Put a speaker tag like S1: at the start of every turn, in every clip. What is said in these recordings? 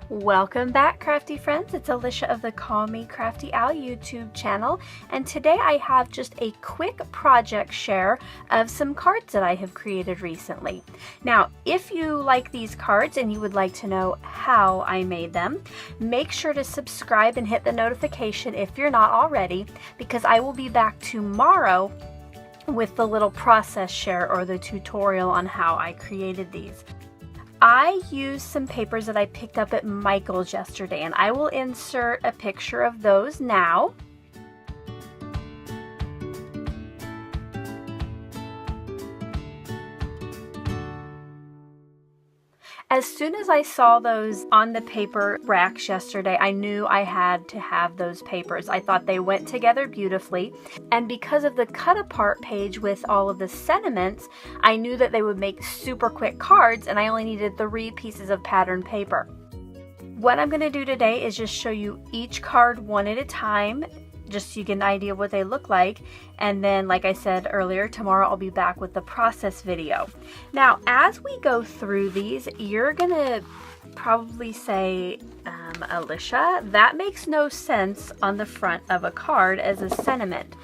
S1: Welcome back, crafty friends. It's Alicia of the Call Me Crafty Al YouTube channel, and today I have just a quick project share of some cards that I have created recently. Now, if you like these cards and you would like to know how I made them, make sure to subscribe and hit the notification if you're not already, because I will be back tomorrow with the little process share or the tutorial on how I created these. I used some papers that I picked up at Michael's yesterday, and I will insert a picture of those now. As soon as I saw those on the paper racks yesterday, I knew I had to have those papers. I thought they went together beautifully, and because of the cut apart page with all of the sentiments, I knew that they would make super quick cards, and I only needed 3 pieces of pattern paper. What I'm going to do today is just show you each card one at a time, just so you get an idea of what they look like. And then, like I said earlier, tomorrow I'll be back with the process video. Now, as we go through these, you're gonna probably say, Alicia, that makes no sense on the front of a card as a sentiment.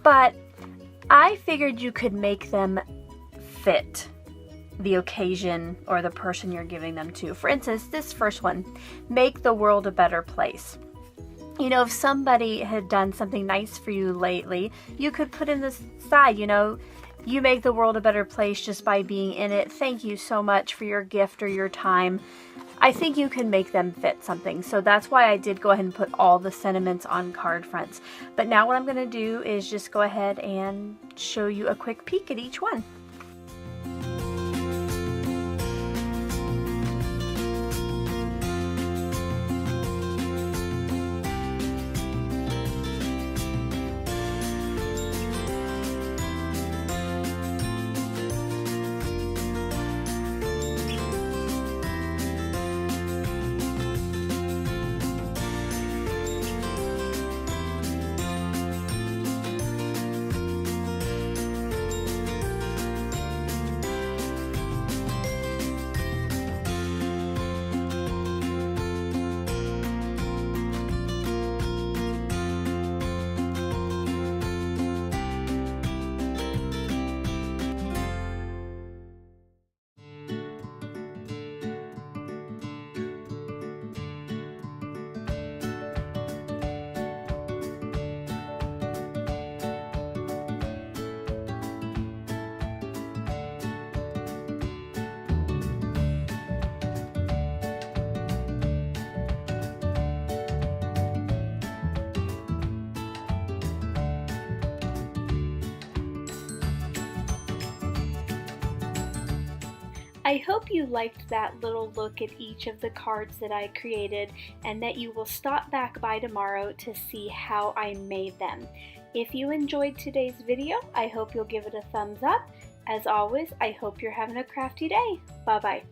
S1: But I figured you could make them fit the occasion or the person you're giving them to. For instance, this first one, make the world a better place. You know, if somebody had done something nice for you lately, you could put in this side, you know, you make the world a better place just by being in it. Thank you so much for your gift or your time. I think you can make them fit something. So that's why I did go ahead and put all the sentiments on card fronts. But now what I'm going to do is just go ahead and show you a quick peek at each one. I hope you liked that little look at each of the cards that I created, and that you will stop back by tomorrow to see how I made them. If you enjoyed today's video, I hope you'll give it a thumbs up. As always, I hope you're having a crafty day. Bye-bye.